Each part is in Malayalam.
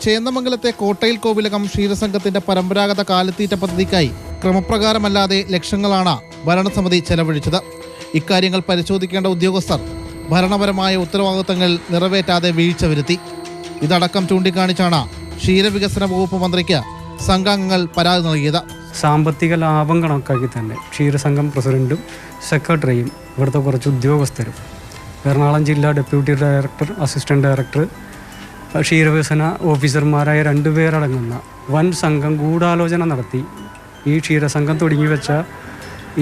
ചേന്നമംഗലത്തെ കോട്ടയിൽ കോവിലകം ക്ഷീരസംഘത്തിന്റെ പരമ്പരാഗത കാലിത്തീറ്റ പദ്ധതിക്കായി ക്രമപ്രകാരമല്ലാതെ ലക്ഷങ്ങളാണ് ഭരണസമിതി ചെലവഴിച്ചത്. ഇക്കാര്യങ്ങൾ പരിശോധിക്കേണ്ട ഉദ്യോഗസ്ഥർ ഭരണപരമായ ഉത്തരവാദിത്തങ്ങൾ നിറവേറ്റാതെ വീഴ്ച വരുത്തി. ഇതടക്കം ചൂണ്ടിക്കാണിച്ചാണ് ക്ഷീരവികസന വകുപ്പ് മന്ത്രിക്ക് സംഘാംഗങ്ങൾ പരാതി നൽകിയത്. സാമ്പത്തിക ലാഭം കണക്കാക്കി തന്നെ ക്ഷീരസംഘം പ്രസിഡന്റും സെക്രട്ടറിയും ഇവിടുത്തെ കുറച്ച് ഉദ്യോഗസ്ഥരും, എറണാകുളം ജില്ലാ ഡെപ്യൂട്ടി ഡയറക്ടർ, അസിസ്റ്റന്റ് ഡയറക്ടർ, ക്ഷീരവികസന ഓഫീസർമാരായ 2 പേരടങ്ങുന്ന വൻ സംഘം ഗൂഢാലോചന നടത്തി ഈ ക്ഷീരസംഘം തുടങ്ങി വെച്ച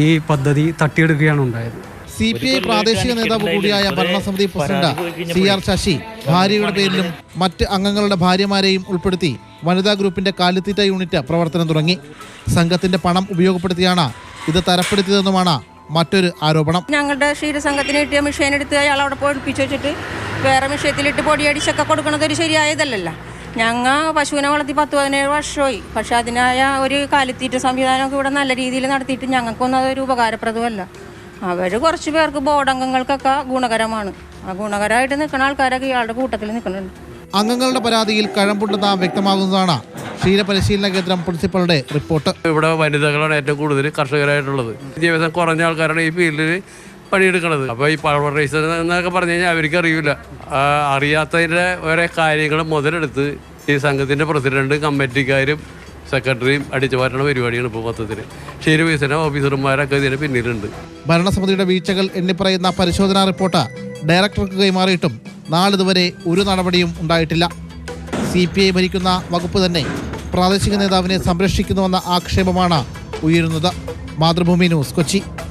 ഈ പദ്ധതി തട്ടിയെടുക്കുകയാണ് ഉണ്ടായത്. CPI പ്രാദേശിക നേതാവ് കൂടിയായ ഭരണസമിതി പ്രസിഡന്റ് CR ശശി ഭാര്യയുടെ പേരിലും മറ്റ് അംഗങ്ങളുടെ ഭാര്യമാരെയും ഉൾപ്പെടുത്തി വനിതാ ഗ്രൂപ്പിന്റെ കാലിത്തീറ്റ യൂണിറ്റ് പ്രവർത്തനം തുടങ്ങി. സംഘത്തിന്റെ പണം ഉപയോഗപ്പെടുത്തിയാണ് ഇത് തരപ്പെടുത്തിയതെന്നുമാണ് മറ്റൊരു ആരോപണം. ഞങ്ങളുടെ ക്ഷീരസംഘത്തിന് കിട്ടിയ മെഷീൻ എടുത്ത് അയാൾ അവിടെ പോയി ഒളിപ്പിച്ചു വെച്ചിട്ട് വേറെ മെഷീനത്തിലിട്ട് പൊടിയടിച്ചൊക്കെ കൊടുക്കുന്നത് ഒരു ശരിയായതല്ലല്ലോ. ഞങ്ങൾ പശുവിനെ വളർത്തി 10-17 വർഷമായി. പക്ഷെ അതിനായ ഒരു കാലിത്തീറ്റ സംവിധാനമൊക്കെ ഇവിടെ നല്ല രീതിയിൽ നടത്തിയിട്ട് ഞങ്ങൾക്കൊന്നും അതൊരു ഉപകാരപ്രദമല്ല. അവർ കുറച്ച് പേർക്ക് ബോർഡ് അംഗങ്ങൾക്കൊക്കെ ഗുണകരമാണ്. ആ ഗുണകരമായിട്ട് നിൽക്കുന്ന ആൾക്കാരൊക്കെ ഇയാളുടെ കൂട്ടത്തിൽ നിൽക്കുന്നുണ്ട്. അംഗങ്ങളുടെ പരാതിയിൽ കഴമ്പുണ്ടെന്ന് വ്യക്തമാകുന്നതാണ് ക്ഷീരപരിശീലന കേന്ദ്രം പ്രിൻസിപ്പളുടെ റിപ്പോർട്ട്. ഇവിടെ വനിതകളാണ് ഏറ്റവും കൂടുതൽ കർഷകരായിട്ടുള്ളത്. വിദ്യാഭ്യാസം കുറഞ്ഞ ആൾക്കാരാണ് ഈ ഫീൽഡിൽ പണിയെടുക്കുന്നത്. അപ്പോൾ ഈ പവർ റേസർ എന്നൊക്കെ പറഞ്ഞു കഴിഞ്ഞാൽ അവർക്ക് അറിയില്ല. അറിയാത്തതിൻ്റെ ഓരോ കാര്യങ്ങൾ മുതലെടുത്ത് ഈ സംഘത്തിൻ്റെ പ്രസിഡന്റ്, കമ്മിറ്റിക്കാരും സെക്രട്ടറിയും അടിച്ചു മാറ്റുന്ന പരിപാടിയാണ് ഇപ്പോൾ മൊത്തത്തിൽ. ക്ഷീരവികസന ഓഫീസർമാരൊക്കെ ഇതിന് പിന്നിലുണ്ട്. ഭരണസമിതിയുടെ വീഴ്ചകൾ എണ്ണിപ്പറയുന്ന പരിശോധനാ റിപ്പോർട്ട് ഡയറക്ടർക്ക് കൈമാറിയിട്ടും നാളിതുവരെ ഒരു നടപടിയും ഉണ്ടായിട്ടില്ല. CPI ഭരിക്കുന്ന വകുപ്പ് തന്നെ പ്രാദേശിക നേതാവിനെ സംരക്ഷിക്കുന്നുവെന്ന ആക്ഷേപമാണ് ഉയരുന്നത്. മാതൃഭൂമി ന്യൂസ്, കൊച്ചി.